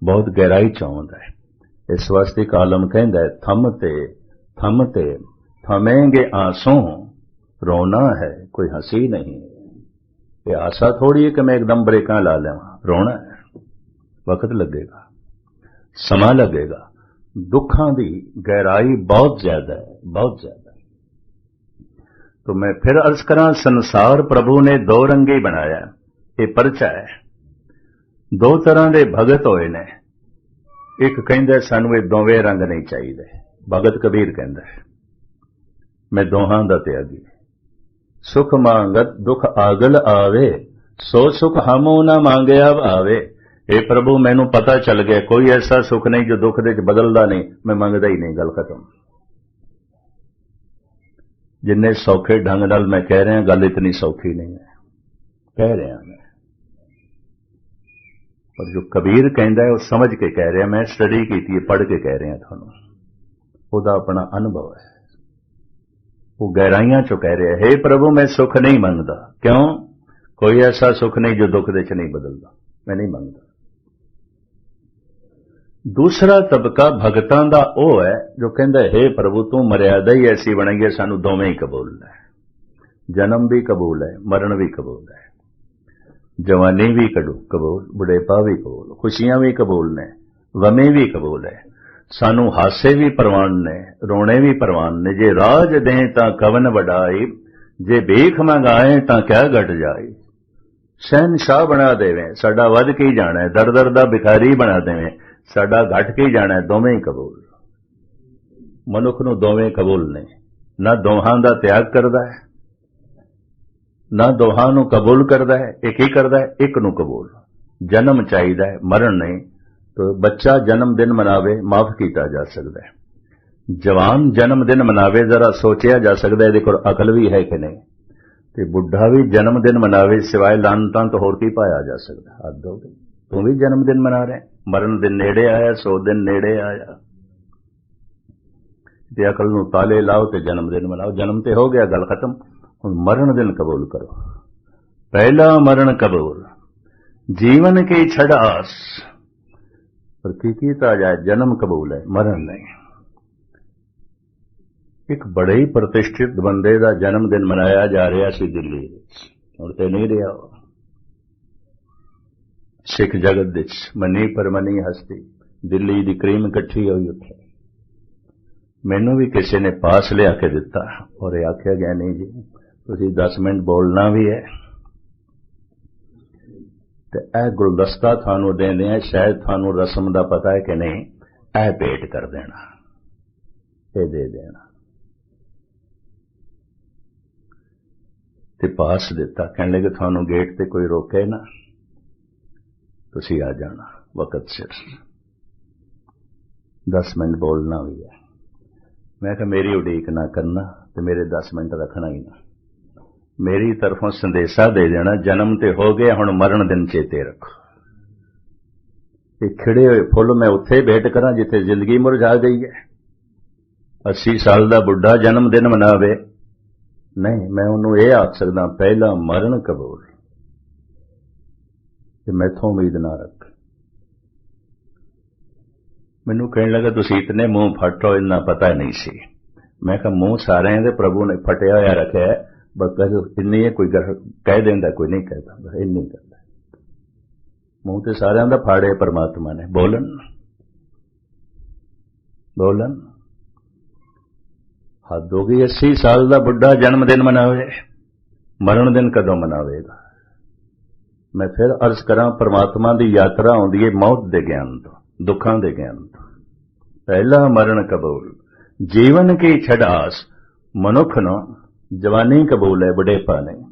बहुत गहराई च आउंदा है। इस वास्ते कालम कहंदा है थम ते थमेंगे आंसू रोना है कोई हंसी नहीं। ये आशा थोड़ी है कि मैं एकदम ब्रेकां ला लेवां, रोना है, वक्त लगेगा, समा लगेगा। दुखां दी गहराई बहुत ज्यादा है, बहुत ज्यादा है। तो मैं फिर अर्ज करा, संसार प्रभु ने दो रंगे बनाया। ये परचा है। दो तरह के भगत होए ने। एक कहंदा सानू ये दोवें रंग नहीं चाहिए। भगत कबीर कहंदा है मैं दोहां दा त्यागी। सुख मांगत दुख आगल आवे, सो सुख हमू ना मांगया आवे। हे प्रभु मैनू पता चल गया कोई ऐसा सुख नहीं जो दुख दे बदलदा नहीं, मैं मंगदा ही नहीं, गल खत्म। जिन्ने सौखे ढंग नाल मैं कह रहा गल इतनी सौखी नहीं है, कह रहा मैं। पर जो कबीर कहंदा है वो समझ के कह रहा, मैं स्टडी की पढ़ के कह रहा थानू, ओदा अपना अनुभव है। वो गहराइयां चो कह रहा है हे प्रभु मैं सुख नहीं मंगदा। क्यों? कोई ऐसा सुख नहीं जो दुख दे च नहीं बदलदा, मैं नहीं मंगदा। दूसरा तबका भगतां दा ओ है जो कहंदा हे प्रभु तू मर्यादा ही ऐसी बनाई है सानू दोवें ही कबूल है। जन्म भी कबूल है, मरण भी कबूल है, जवानी भी कबूल, बुढ़ेपा भी कबूल, खुशियां भी कबूल ने, गमे भी कबूल है। सानू हासे भी परवान ने, रोने भी परवान ने। जे राज दें तां कवन वडाई, जे भीख मंगाए तां क्या घट जाए। शहनशाह बना देवें साडा वध के ही जाना है, दर दर दा भिखारी बना देवें साडा घट के ही जाना है। दोवें ही कबूल। मनुख नूं दोवें कबूल ने, ना दोहां दा त्याग करदा है, ना दोहां नूं कबूल करदा है। एक ही करदा है, एक नूं कबूल। जन्म चाहिदा है, मरण नहीं। तो बच्चा जन्म दिन मनावे माफ किया जा सकता है। जवान जन्म दिन मनावे जरा सोचा जा सकता है ये कोल अकल भी है कि नहीं। तो बुढ़ा भी जन्म दिन मनावे सिवाय लानतां तो होर की पाया जा सकता। हद हो गई। तू भी जन्म दिन मना रहे, मरण दिन नेड़े आया, 100 दिन नेड़े आया। ते अकल नूं ताले लाओ ते जन्म दिन मनाओ। जन्म ते हो गया, गल खत्म। हुण मरण दिन कबूल करो। पहला मरण कबूल, जीवन की छड़ आस। पर कीता जाए जन्म कबूल है, मरण नहीं। एक बड़े ही प्रतिष्ठित बंदे का जन्मदिन मनाया जा रहा सी दिल्ली, हुण ते नहीं रहा। सिख जगत विच मनी परमनी हस्ती दिल्ली की क्रीम इकट्ठी हुई उत्थे। मैनू भी किसी ने पास लिया के दिता और यह आख्या गया नहीं जी तुसीं 10 मिनट बोलना भी है ते यह गुलदस्ता थानू देंदे हैं, शायद थानू रस्म दा पता है कि नहीं, यह भेंट कर देना, ये दे देना। ते पास दिता, कहने लगे थानू गेट ते कोई रोके ना, तुसीं आ जाना वक्त सिर। 10 मिनट बोलना भी है। मैं कहा मेरी उड़ीक ना करना ते मेरे 10 मिनट रखना ही ना। मेरी तरफों संदेशा दे देना जन्म ते हो गया, हुण मरण दिन चेते रखो। ये खिड़े हुए फुल मैं उत्थे भेंट करा जिथे जिंदगी मुरझा गई है। 80 साल का बुढ़ा जन्म दिन मनावे नहीं, मैं उन्होंने ये आख सकदा पहला मरण कबूल। मैथों उम्मीद ना रख। मैनू कहने लगा तुसीं इतने मुंह फट हो, इन्ना पता नहीं सी। मैं कहा मुंह सारे दे प्रभु ने फटिया होया रखा है, बस इन्नी है, कोई कह देंदा कोई नहीं कहता, बस इन्नी करता। मुंह तो सारे दा फाड़े परमात्मा ने। बोलन बोलन हद हो गई। 80 साल का बुढ़ा जन्मदिन मनावे, मरण दिन कदों मनावेगा। मैं फिर अर्ज करा परमात्मा की यात्रा आउंदी है मौत के ज्ञान तो, दुखों के ज्ञान तो। पहला मरण कबूल, जीवन की छड़ आस। मनुख नो जवानी कबूल है, बुढ़ेपा नहीं।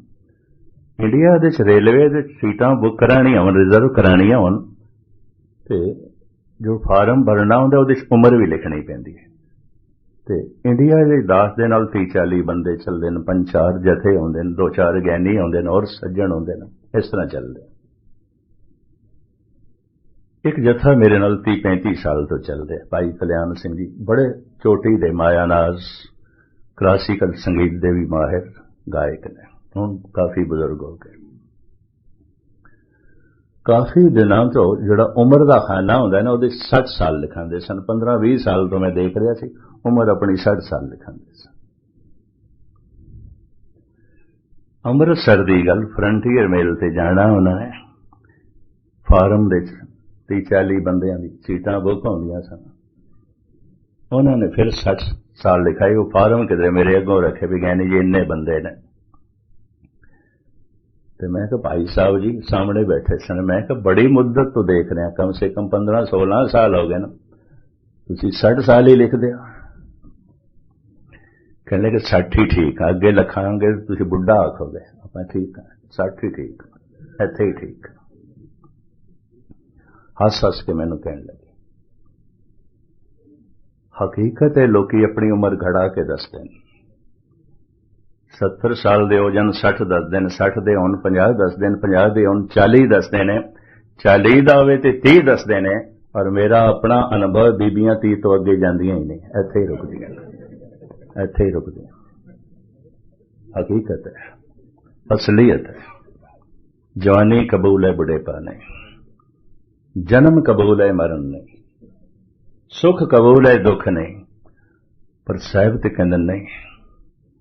इंडिया दे रेलवे दे सीटां बुक करानी होन, रिजर्व करानी होन ते जो फार्म भरना होंदा उहदे च उम्र भी लिखनी पैंदी है। ते इंडिया दे 10 दे नाल 30-40 बंदे चलदे ने, 5-4 जथे आउंदे ने, 2-4 ज्ञानी आउंदे ने और सज्जण आउंदे ने, इस तरह चलदे। एक जथा मेरे नाल 30-35 साल तो चलदे, भाई कल्याण सिंह जी, बड़े चोटी दे मायानाज क्लासिकल संगीत दे भी माहिर गायक ने, हुण काफी बुजुर्ग हो गए। काफ़ी दिनों तो जिहड़ा उम्र का खाना होंदा है ना, उहदे 60 साल लिखांदे सन। 15-20 साल तो मैं देख रहा सी, उम्र अपनी 60 साल लिखांदे सन। अमृतसर की गल, फ्रंटीयर मेल से जाना उन्होंने, फार्म दे 30-40 बंदियां दी सीटां बुक होंदियां सन। उन्होंने फिर 60 साल लिखाई। वो फार्म किधरे मेरे अगों रखे भी गए जी इन्ने बंदे ने। तो मैं कहा भाई साहब जी सामने बैठे सन, मैं कहा बड़ी मुद्दत तो देख रहे हैं, कम से कम 15-16 साल हो गए ना, तुसी 60 साल ही लिख दिया। कहने लगे 60 ही ठीक है, अगे लिखांगे तुसी बुढ़ा आखोगे। मैं ठीक है, 60 ही ठीक, इत्थे ही ठीक। हस हस के मैनू कहने लगे हकीकत है लोकी अपनी उम्र घड़ा के दसते हैं। 70 साल दे हो जान 60 दसदे ने, 60 दे होन 50 दसदे ने, 50 दे होन 40 दसदे ने, 40 दा होवे ते 30 दसदे ने। और मेरा अपना अनुभव बीबियां 30 तो अगे जांदियां ही नहीं, इत्थे ही रुकदियां, इत्थे ही रुकदियां। हकीकत है, असलियत है। जवानी कबूल है, बुढ़ेपा नहीं। जन्म कबूल है, मरण नहीं। सुख कबूल है, दुख नहीं। पर साहिब ते कहंदे नहीं,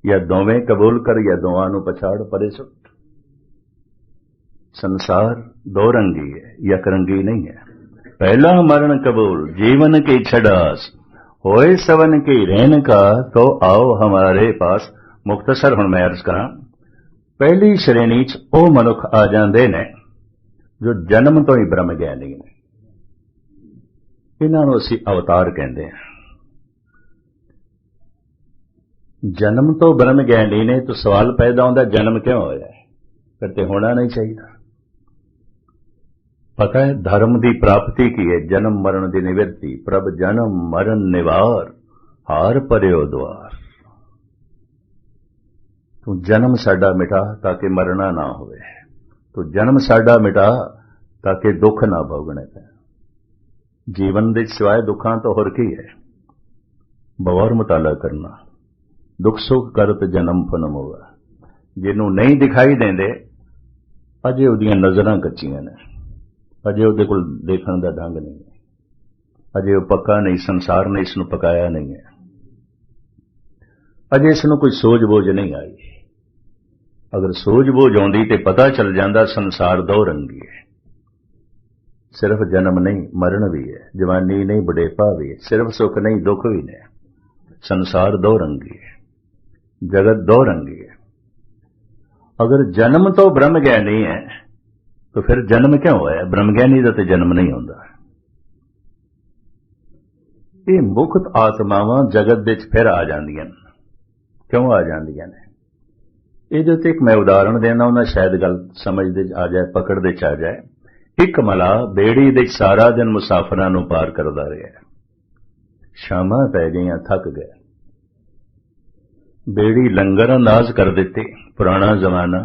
या दोवें कबूल कर या दोवां नूं पछाड़ परे सुट। संसार दो रंगी है, यकरंगी नहीं है। पहला मरण कबूल, जीवन की छड़ास, होए सवन की रहन का, तो आओ हमारे पास। मुख्तसर हुण मैं अर्ज करां, पहली श्रेणी च ओ मनुख आ जांदे ने जो जन्म तो ही ब्रह्म ज्ञानी ने। इन्हां नूं असीं अवतार कहंदे हां। जन्म तो ब्रह्म ज्ञानी ने, तो सवाल पैदा होता जन्म क्यों होया है? फिर तो होना नहीं चाहिए। पता है धर्म की प्राप्ति की है, जन्म मरण की निवृत्ति। प्रभ जन्म मरण निवार, हार पर्यो द्वार। तू जन्म साडा मिटा ताकि मरना ना होवे, तू जन्म साडा मिटा ताकि दुख ना भोगने पे। जीवन दे सिवाय दुखां तो होर की है? बगौर मुताला करना। दुख सुख करत जन्म फनम होगा। जिन्हों नहीं दिखाई देंदे अजे उहदियां नज़रां कच्चियां ने, अजे उहदे कोल देखण दा ढंग नहीं है, अजे वह पक्का नहीं, संसार ने इसनूं पकाया नहीं है, अजे इसनूं कोई सूझबूझ नहीं आई। अगर सूझबूझ आउंदी ते पता चल जांदा संसार दो रंगी है। सिर्फ जन्म नहीं, मरण भी है। जवानी नहीं, बुढ़ेपा भी है। सिर्फ सुख नहीं, दुख भी ने। संसार दो रंगी है, जगत दो रंगी है। अगर जन्म तो ब्रह्म ज्ञानी है तो फिर जन्म क्यों होया? ब्रह्म ज्ञानी का तो जन्म नहीं होता। ये मुक्त आत्मावां जगत विच फिर आ जांदियां। क्यों आ जांदियां ने? ये तो एक मैं उदाहरण देना, उन्हें शायद गल समझ दे आ जाए, पकड़ दे आ जाए। एक मला बेड़ी दे सारा दिन मुसाफिरां नूं पार करदा रहा। शामां पै गईयां, थक गया। बेड़ी लंगर अंदाज कर दिती, पुराना जमाना,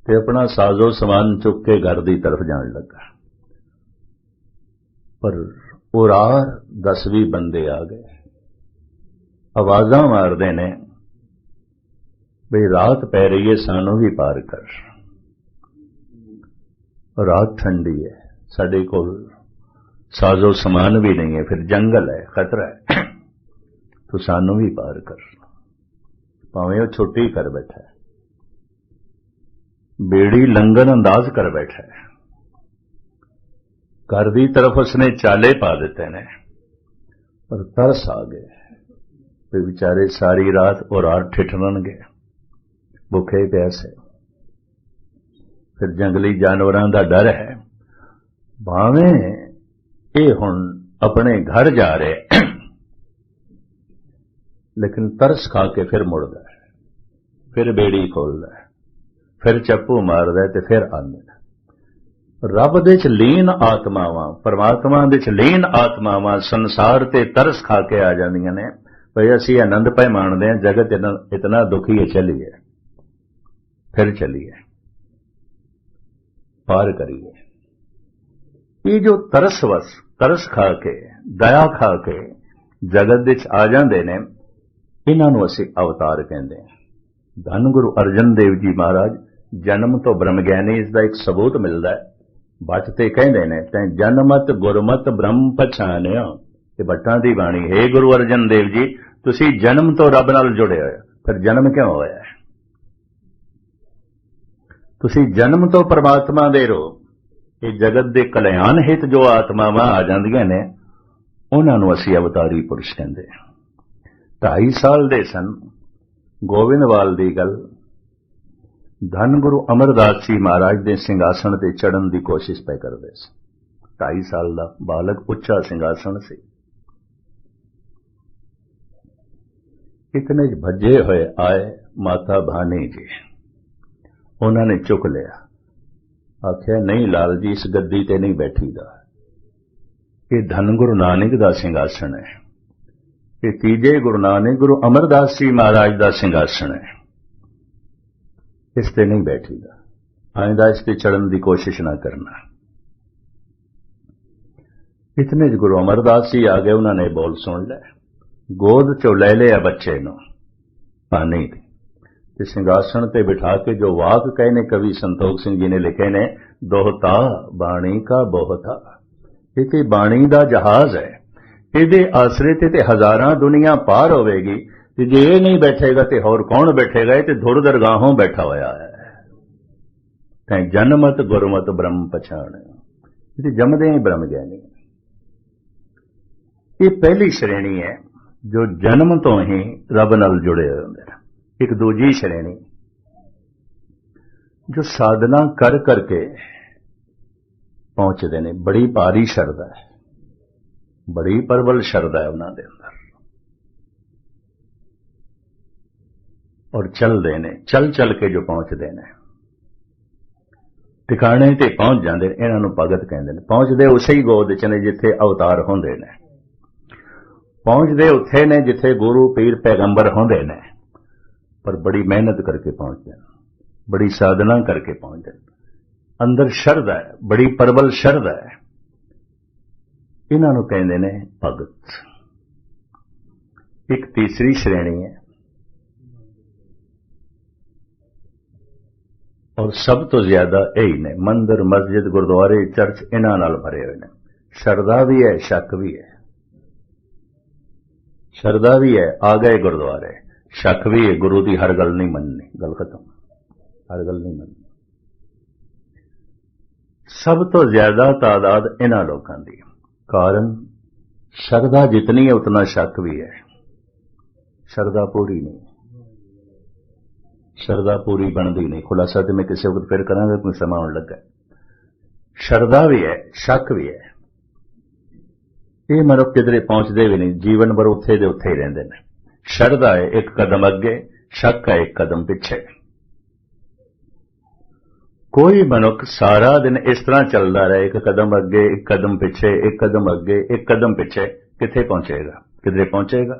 ते अपना साजो समान चुक के घर की तरफ जान लगा। पर उरार 10-20 बंदे आ गए, आवाज़ां मारदे ने भी रात पै रही है, सानू भी पार कर। रात ठंडी है, साडे कोल साजो समान भी नहीं है, फिर जंगल है, खतरा है, तो सानू भी पार कर। भावें वो छुट्टी कर बैठा है, बेड़ी लंगर अंदाज कर बैठा है, घर की तरफ उसने चाले पा देते ने। पर तरस आ गए भी बेचारे सारी रात और रात ठिठरनगे, भुखे प्यासे। फिर जंगली जानवरों का डर है, भावें ये हुण अपने घर जा रहे लेकिन तरस खा के फिर मुड़दा है, फिर बेड़ी खोलदा है, फिर चप्पू मारदा है, ते फिर आंदा। रब दे च लीन आत्मावां, परमात्मा दे च लीन आत्मावां संसार ते तरस खा के आ जांदियां ने, भाई असीं आनंद पै माणदे हैं, जगत इतना दुखी है, चलिए फिर चलिए पार करिए। ये जो तरसवस तरस खा के दया खा के जगत विच आ जांदे ने, इन्हां नूं असीं अवतार कहंदे हां। धन गुरु अर्जन देव जी महाराज जन्म तो ब्रह्म ज्ञानी, इसका एक सबूत मिलता है। बट ते कहते ने तैं जनमत गुरमत ब्रह्म पछाणिया। ये भट्टां दी बाणी। हे गुरु अर्जन देव जी, तुसी जन्म तो रब नाल जुड़े होए, फिर जन्म क्यों होया? तुसी जन्म तो परमात्मा दे रो। ये जगत दे कल्याण हित जो आत्मावां आ जांदियां ने, उन्हां नूं असीं अवतारी पुरुष कहंदे। 2.5 साल दे सन, गोविंदवाल दी गल, धन गुरु अमरदास जी महाराज दे सिंघासन ते चढ़न दी कोशिश पे करदे सी। 2.5 साल दा बालक, उच्चा सिंघासन सी। इतने भजे हुए आए माता भानी जी, उन्होंने चुक लिया। आख्या नहीं लाल जी, इस गद्दी ते नहीं बैठीदा, ये धन गुरु नानक दा सिंघासन है, ये तीजे गुरु नानक गुरु अमरदास जी महाराज दा सिंघासन है, इस ते नहीं बैठीदा, आइंदा इस ते चढ़न दी कोशिश ना करना। इतने च गुरु अमरदास जी आ गए, उन्होंने बोल सुन लिया, गोद चो ले लिया बच्चे नो पानी ते सिंघासन ते बिठा के जो वाक कहे ने कवि संतोख सिंह जी ने लिखे ने, दोहता बाणी का बोहता। ये बाणी दा जहाज है, इहदे आसरे ते हजारां दुनिया पार होवेगी, ते जे ये नहीं बैठेगा ते होर कौन बैठेगा? ये ते धुर दरगाहों बैठा होया है। तैं जनमत गुरमत ब्रह्म पछाण, ये जमदे ही ब्रह्म ज्ञानी। ये पहली श्रेणी है जो जन्म तो ही रब नाल जुड़े हुए होंदे ने। एक दूजी श्रेणी जो साधना कर करके पहुंचते ने, बड़ी भारी शरदा है, बड़ी प्रबल शरदा है उन्हां दे अंदर, और चलदे ने, चल चल के जो पहुंचते ने ठिकाने ते पहुंच जाते हैं, इन्हां नूं भगत कहंदे ने। पहुंचते उसे ही गोद च ने जिथे अवतार होंदे ने, पहुंचते उत्थे ने जिथे गुरु पीर पैगंबर होंदे ने, पर बड़ी मेहनत करके पहुंचते हैं, बड़ी साधना करके पहुंचते हैं। अंदर शरदा है, बड़ी प्रबल शरदा है, इन्हां नूं कहंदे ने भगत। एक तीसरी श्रेणी है, और सब तो ज्यादा यही ने, मंदिर मस्जिद गुरुद्वारे चर्च इन्हां नाल भरे हुए ने। शरदा भी है, शक भी है। शरदा भी है, आ गए गुरुद्वारे, शक भी है, गुरु की हर गल नहीं मननी, गल खत्म, हर गल नहीं मननी। सब तो ज्यादा तादाद इन्हां लोगों की, कारण शरदा जितनी है उतना शक भी है। शरदा पूरी नहीं, शरदा पूरी बनती नहीं। खुलासा तो मैं किसी वक्त फिर करांगा, कोई समा आने लगा। शरदा भी है, शक भी है। ये मनुख किधरे पहुंचते भी नहीं, जीवन भर उत्थे दे उत्थे ही रहिंदे ने। शरदा है एक कदम अगे, शक है एक कदम पिछे। कोई मनुख सारा दिन इस तरह चलता रहे, एक कदम अगे एक कदम पिछे, एक कदम अगे एक कदम पिछे, किथे पहुंचेगा? किधरे पहुंचेगा?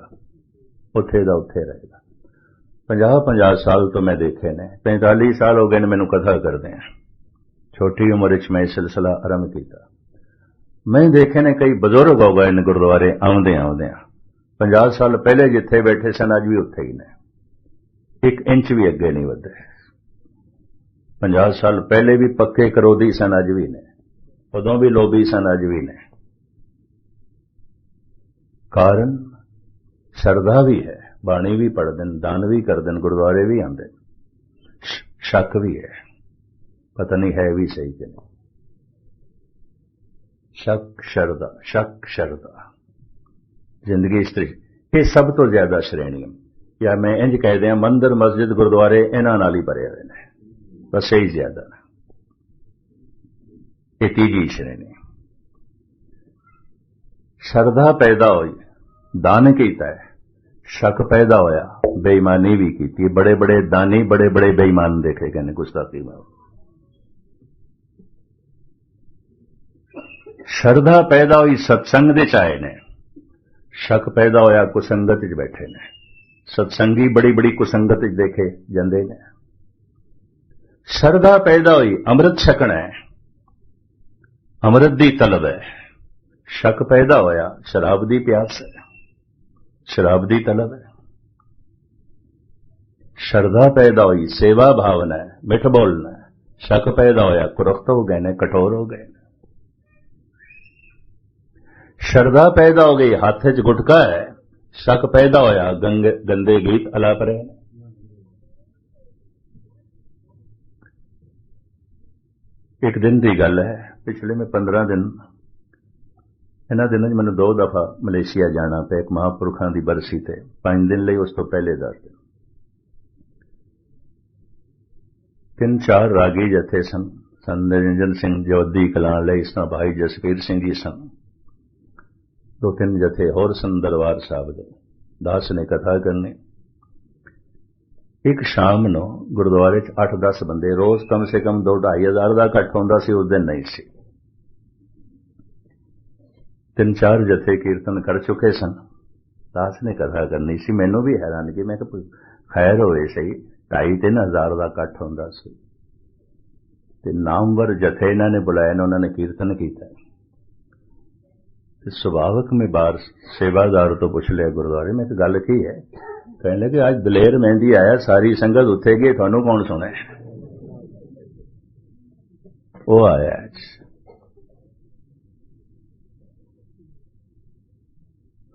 उत्थे दा उत्थे रहेगा। 50 साल तो मैं देखे ने, 45 साल हो गए ने मैनू कथा करदे हैं। छोटी उम्र च मैं सिलसिला आरंभ किया। मैं देखे ने कई बजुर्ग हो गए ने गुरुद्वारे आउंदे आउंदे। 50 साल पहले जिथे बैठे सन अज भी उत्थे ही ने, 1 इंच भी अगे नहीं वधे। 50 साल पहले भी पक्के करोधी सन, अज भी ने, उदों भी लोभी सन, अज भी ने। कारण श्रद्धा भी है, बाणी भी पढ़ते हैं, दान भी करते हैं, गुरुद्वारे भी आते, शक भी है, पता नहीं है भी सही कि नहीं। शक श्रद्धा, शक श्रद्धा, जिंदगी इस तरीके। ये सब तो ज्यादा श्रेणी, या मैं इंज कह दिया मंदिर मस्जिद गुरुद्वारे इन्हां नाल ही भरे हुए ने, बस यही ज्यादा ने। ये तीजी श्रेणी। श्रद्धा पैदा हुई, दान कीता है, शक पैदा होया, बेईमानी भी की। बड़े बड़े दानी बड़े बड़े बेईमान देखे गए गुस्ताखी में। श्रद्धा पैदा हुई सत्संग दे चाहे ने, शक पैदा होया कुसंगत च बैठे ने। सत्संगी बड़ी बड़ी कुसंगत च देखे जांदे ने। श्रद्धा पैदा हुई अमृत छकना है, अमृत दी तलब है। शक पैदा होया शराब दी प्यास है, शराब दी तलब है। श्रद्धा पैदा हुई सेवा भावना है, मिठ बोलना है। शक पैदा होया, कुरख्त हो गए ने, कठोर हो गए। श्रद्धा पैदा हो गई, हाथ च गुटका है, शक पैदा होया, गंदे गीत अलाप रहे। एक दिन की गल है, पिछले में 15 दिन, इन्हां दिनों मैंने 2 दफा मलेशिया जाना पे, एक महापुरखों की बरसी ते 5 दिन लिए, उस तो पहले 10 दिन। 3-4 रागी जथे सन, संत निरंजन सिंह जवद्दी कलां लई सन, भाई जसवीर सिंह जी सन, 2-3 जथे होर सन दरबार साहब दे। दास ने कथा करनी। एक शाम नो गुरुद्वारे 8-10 बंदे, रोज कम से कम 2-2.5 हज़ार का इकट्ठ होंदा सी, उस दिन नहीं सी। 3-4 जथे कीर्तन कर चुके सन। दास ने कथा करनी सी, मैनू भी हैरान की, मैं कहा खैर होए सही, 2.5-3 हज़ार का इकट्ठ होंदा सी ते नामवर जथे इन्हां ने बुलाया ने, उन्होंने कीर्तन किया। सुभावक में बाहर सेवादार तो पूछ लिया गुरुद्वारे में, गल की है? कहने लगे आज दलेर मेहंदी आया, सारी संगत उत्थे गई, थानू कौन सुने? वो आया आज।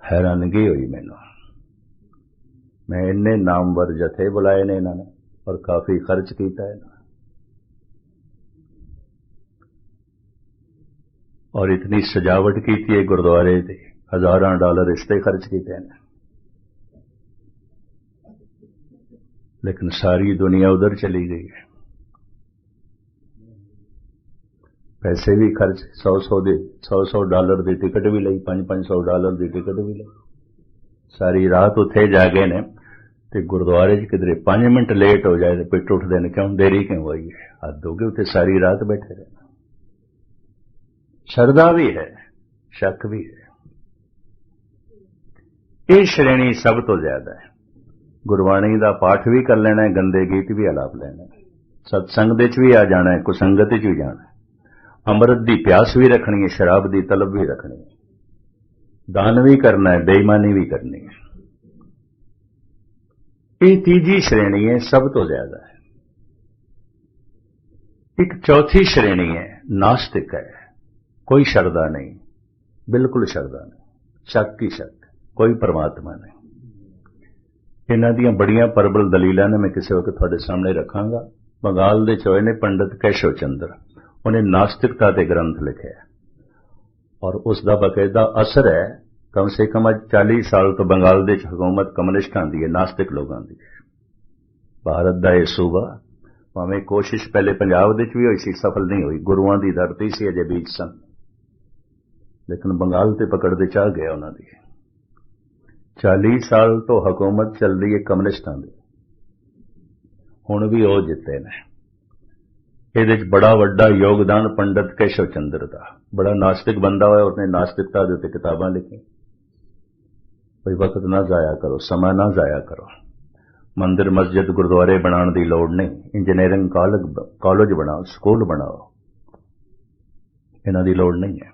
हैरानगी हुई मैनू, मैं इन्ने नामवर जथे बुलाए ने इन्होंने, और काफी खर्च किया है, और इतनी सजावट की है गुरुद्वारे की, हजारां डॉलर इसते खर्च किए हैं। लेकिन सारी दुनिया उधर चली गई है, पैसे भी खर्च, 100-100 डॉलर की टिकट भी ली, 500 डॉलर की टिकट भी ली, सारी रात उत्थे जा गए ने। ते गुरुद्वारे किधरे 5 मिनट लेट हो जाए तो पिट उठते हैं, क्यों देरी क्यों हुई है? हद हो गई, उत्थे सारी रात बैठे रहना। श्रद्धा भी है, शक भी है। ये श्रेणी सब तो ज्यादा है। गुरबाणी का पाठ भी कर लेना है, गंदे गीत भी अलाप लेना है, सत्संग दे भी आ जाना है, कुसंगत च भी जाना है, अमृत की प्यास भी रखनी है, शराब की तलब भी रखनी है, दान भी करना है, बेईमानी भी करनी है। ये तीजी श्रेणी है, सब तो ज्यादा है। एक चौथी श्रेणी है, नास्तिक है, कोई श्रद्धा नहीं, बिल्कुल श्रद्धा नहीं, शक ही शक, कोई परमात्मा नहीं। इन्हां दियां बड़ियां प्रबल दलीलां ने मैं किसी वक्त तुहाडे सामने रखांगा। बंगाल दे चोए ने पंडित केशव चंद्र, उन्हें नास्तिकता के ग्रंथ लिखे और उसका बाकायदा असर है। कम से कम आज 40 साल तो बंगाल दे हुकूमत कम्युनिस्टां दी है, नास्तिक लोगों की। भारत का यह सूबा भावें कोशिश पहले पंजाब दे भी हुई सी, सफल नहीं हुई, गुरुआं की धरती सी, अजे बीज सन, लेकिन बंगाल ते पकड़ दे चाह गया उन्होंने। 40 साल तो हुकूमत चल रही है कम्युनिस्टां दी, हुण भी वो जिते ने। ये बड़ा वड्डा योगदान पंडित केशव चंद्र का, बड़ा नास्तिक बंदा होया, उसने नास्तिकता दे उत्ते किताबां लिखी। कोई वक्त ना जाया करो, समा ना जाया करो, मंदिर मस्जिद गुरुद्वारे बनाने की लोड़ नहीं, इंजीनियरिंग कॉलेज बनाओ, स्कूल बनाओ, इन्हां दी लोड़ नहीं है।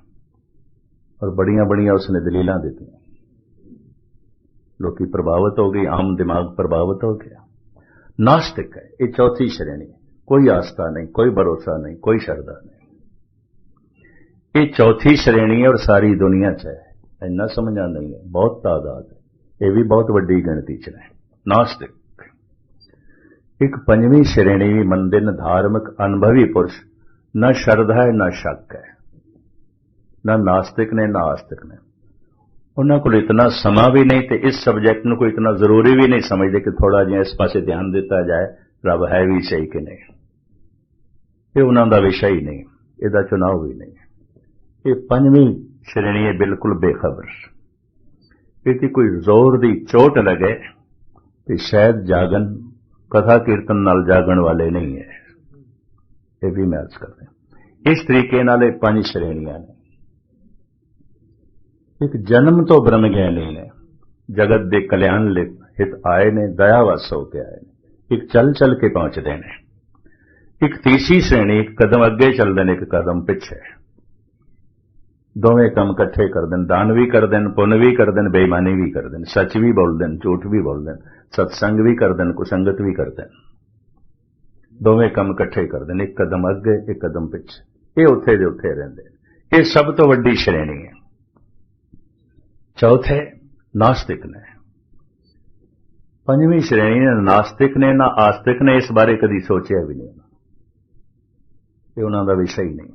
और बड़ियां बड़ियां उसने दलीलां दी, लोग प्रभावित हो गई, आम दिमाग प्रभावित हो गया। नास्तिक है, ये चौथी श्रेणी, कोई आस्था नहीं, कोई भरोसा नहीं, कोई श्रद्धा नहीं। ये चौथी श्रेणी है और सारी दुनिया च है, इन्ना समझना नहीं है, बहुत तादाद है, ये भी बहुत वड्डी गिनती च है नास्तिक। एक पंजवीं श्रेणी भी मनते न धार्मिक अनुभवी पुरुष, न श्रद्धा है न शक है, न नास्तिक ने न आस्तिक ने। उन्होंने को इतना समा भी नहीं, तो इस सब्जेक्ट को इतना जरूरी भी नहीं समझते कि थोड़ा जिहा इस पासे ध्यान दिता जाए, रब है भी सही कि नहीं। ये उन्होंने विषय ही नहीं, इसका चुनाव भी नहीं। ये पंजवीं श्रेणी है बिल्कुल बेखबर, यदि कोई जोर की चोट लगे तो शायद जागन, कथा कीर्तन नाल जागन वाले नहीं है। ये भी मैं अर्ज करते। इस तरीके नाल 5 श्रेणियां ने। एक जन्म तो ब्रह्म ज्ञानी ने, जगत के कल्याण हित आए ने, दयावश होके आए ने, एक चल चल के पहुंचते हैं। एक तीसरी श्रेणी, एक कदम अगे चलते हैं, एक कदम पिछे, दोवें कम कट्ठे कर दें, दान भी कर दें, पुण्य भी कर दें, बेईमानी भी कर दें, सच भी बोल दें, झूठ भी बोल दें, सत्संग भी कर दें, कुसंगत भी कर दें। दोवें काम इकट्ठे करते हैं, एक कदम अगे एक कदम पिछे, ये उत्थे दे उत्थे रहिंदे ने। ये सब तो वड्डी श्रेणी है। चौथे नास्तिक ने, पंजवीं श्रेणी ने नास्तिक ने, ना आस्तिक ने इस बारे कदी सोचा भी नहीं, ये उन्हां दा विषय ही नहीं।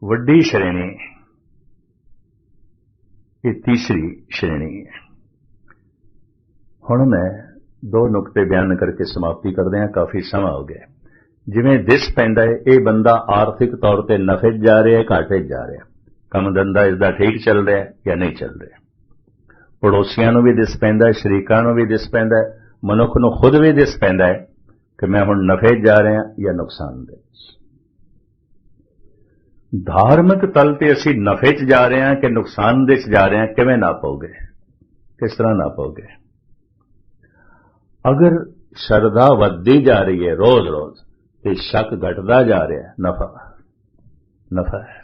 वड्डी श्रेणी ये तीसरी श्रेणी है। हुण मैं दो नुकते बयान करके समाप्ति करदे हां, काफी समा हो गया। जिवें दिस पैंदा है ये बंदा आर्थिक तौर पर नफे जा रहा है, घाटे जा रहा है, काम धंधा इसका ठीक चल रहा है या नहीं चल रहा, पड़ोसियों नूं भी दिस पैंदा है, शरीकां नूं भी दिस पैंदा है, मनुख नूं खुद भी दिस पैंदा है कि मैं हुण नफे जा रहा या नुकसान दे। धार्मिक तल ते असीं नफे च जा रहे हैं कि नुकसान दे च जा रहे हैं, किवें नापोगे, किस तरह नापोगे? अगर श्रद्धा वधदी जा रही है रोज रोज, तो शक घटदा जा रहा है, नफा नफा है,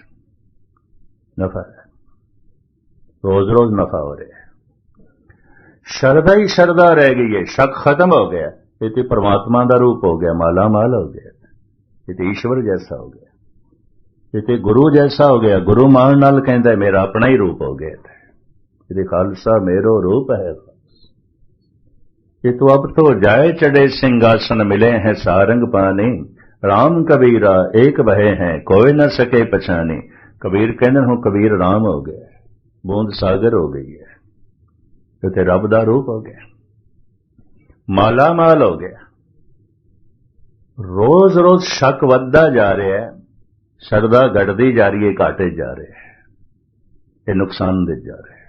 नफा है, रोज रोज नफा हो रहा है। श्रद्धा ही श्रद्धा रह गई है, शक खत्म हो गया, ये तो परमात्मा का रूप हो गया, माला माल हो गया, ये तो ईश्वर जैसा हो गया, ये तो गुरु जैसा हो गया। गुरु मान नाल कहता मेरा अपना ही रूप हो गया, ये खालसा मेरो रूप है। ये तो अब तो जाए चढ़े सिंहासन, मिले हैं सारंग पानी, राम कबीरा एक बहे हैं, कोई न सके पछानी। कबीर कहते हूं कबीर राम हो गया, बूंद सागर हो गई है, ये तो रब दा रूप हो गया, माला माल हो गया। रोज रोज शक वधदा जा रहा है, श्रद्धा घटदी जा रही है, घाटे जा रहे हैं, ये नुकसान दे जा रहे हैं।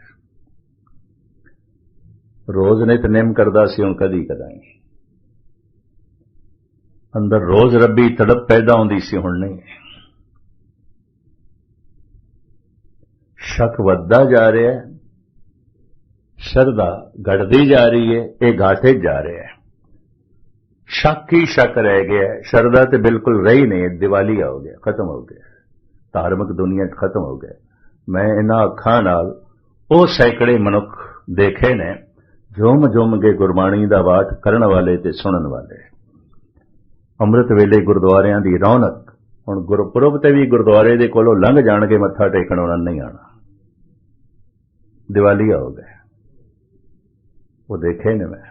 रोज नितनेम करदा सी, हुण कदी कदाई अंदर रोज रब्बी तड़प पैदा होंदी सी, हुण नहीं। शक वधदा जा रहा है, श्रद्धा घटदी जा रही है, ये घाटे जा रहे हैं। शक ही शक रह गया है, श्रद्धा तो बिल्कुल रही नहीं, दिवालिया हो गया, खत्म हो गया, धार्मिक दुनिया खत्म हो गया। मैं इन्हां अखां नाल वो सैकड़े मनुख देखे ने झूम झूम के गुरबाणी दा पाठ करन वाले ते सुनन वाले। अमृत वेले गुरुद्वारियां दी रौनक, हुण गुरपुरब ते भी गुरुद्वारे दे कोलों लंघ जाणगे मत्था टेकण उन्हां नहीं आना, दिवालिया हो गए। वो देखे ने, मैं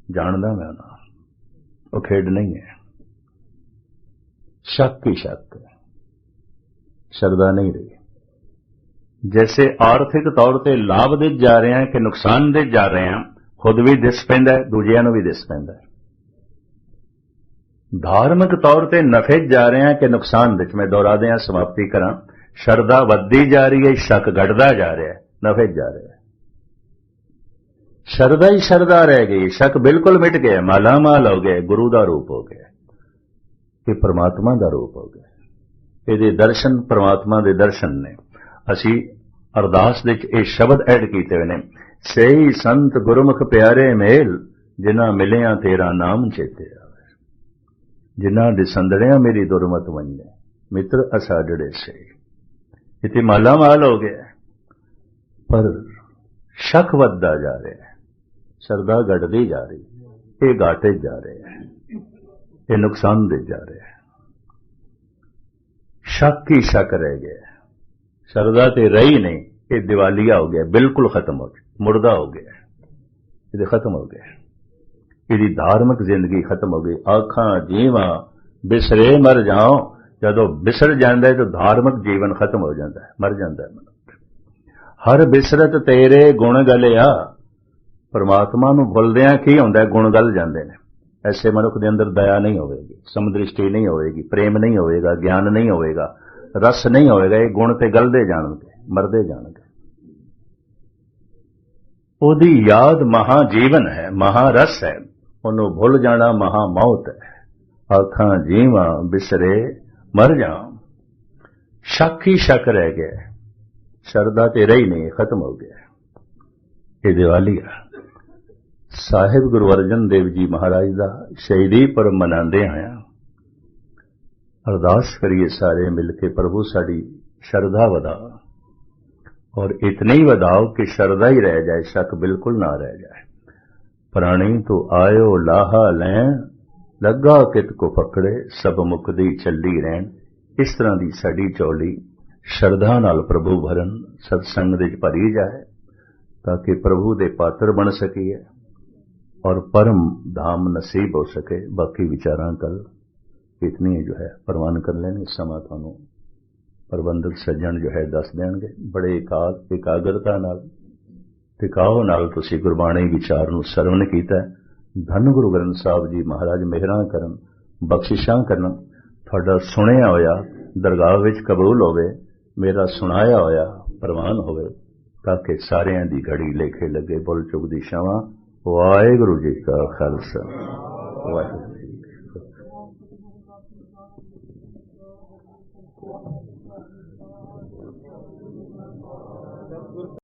जानदा, मैं उन्हां, वो खेड नहीं है, शक ही शक, श्रद्धा नहीं रही। जैसे आर्थिक तौर पर लाभ दे जा रहे हैं कि नुकसान दे जा रहे हैं, खुद भी दिस पैंदा है, दूजियां नूं भी दिस पैंदा है। धार्मिक तौर पर नफे जा रहे हैं कि नुकसान दे, मैं दोहरा दें, समाप्ति करा। श्रद्धा वधदी जा रही है, शक घटदा जा रहा है, नफे जा रहे हैं। श्रद्धा ही श्रद्धा रह गई, शक बिल्कुल मिट गया, माला माल हो गए, गुरु का रूप हो गया, ये परमात्मा का रूप हो गया। ये दर्शन परमात्मा के दर्शन ने। असी अरदास दे ये शब्द ऐड किए हुए ने, सही संत गुरमुख प्यारे मेल, जिन्हां मिलिया तेरा नाम चेते आवे, जिन्हां दिसंदड़िया मेरी दुरमत वंजे, मित्र असाडड़े से। इति माला माल हो गया, पर शक वधदा जा रहा है, श्रद्धा घटदी जा रही, ये घाटे जा रहे हैं, ये नुकसान दे जा रहे हैं। शक ही शक रह गया, श्रद्धा ते रही नहीं, ये दिवालिया हो गया, बिल्कुल खत्म हो गया, मुर्दा हो गया, ये खत्म हो गया, ये धार्मिक जिंदगी खत्म हो गई। आखां जीवा बिसरे मर जाओ, जदों बिसर जाता है तो धार्मिक जीवन खत्म हो जाता है, मर जाता है मनुष्य। हर बिसरत तेरे गुण गलिया, परमात्मा नूं भुलदियां की हुंदा है, गुण गल जाते हैं। ऐसे मनुख के अंदर दया नहीं होगी, समदृष्टि नहीं होगी, प्रेम नहीं होगा, ज्ञान नहीं होगा, रस नहीं होगा, ये गुण ते गलदे जाणगे, मरदे जाणगे। ओदी याद महाजीवन है, महारस है, उन्हों भुल जाना महामौत है। आखां जीवा बिसरे मर जाओ, शक ही शक रह गया, श्रद्धा ते रही नहीं, खत्म हो गया, ये दिवाली है। साहिब गुरु अर्जन देव जी महाराज का शहीदी पर्व मनाते आया, अरदास करिए सारे मिलके, प्रभु साड़ी श्रद्धा वधाओ, और इतनी ही वधाओ कि श्रद्धा ही रह जाए, शक बिल्कुल ना रह जाए। प्राणी तो आयो लाहा लें, ਲੱਗਾ ਕਿਤ ਕੋ ਫਕੜੇ ਸਭ ਮੁਕਦੀ ਚੱਲੀ ਰਹਿਣ। ਇਸ ਤਰ੍ਹਾਂ ਦੀ ਸਾਡੀ ਝੋਲੀ ਸ਼ਰਧਾ ਨਾਲ ਪ੍ਰਭੂ ਭਰਨ ਸਤਸੰਗ ਦੇ ਵਿੱਚ ਭਰੀ ਜਾਏ ਤਾਂ ਕਿ ਪ੍ਰਭੂ ਦੇ ਪਾਤਰ ਬਣ ਸਕੀਏ और परम धाम नसीब हो सके। बाकी विचारां कल इतनी जो है प्रवान कर लेने। समा थानू प्रबंधक सज्जन जो है दस देंगे। बड़े एकाग्रता नाल टिकाओ नाल तुसी गुरबाणी विचार नू सरवण कीता। धन गुरु ग्रंथ साहब जी महाराज मेहरां करन बख्शिशां करन। तुहाडा सुनिया होया दरगाह विच कबूल होवे, मेरा सुनाया होया प्रवान होवे ताकि सारियां दी घड़ी लेखे लगे। बुल चुग दी छावां। वाहिगुरू जी का खालसा वाहिगुरू।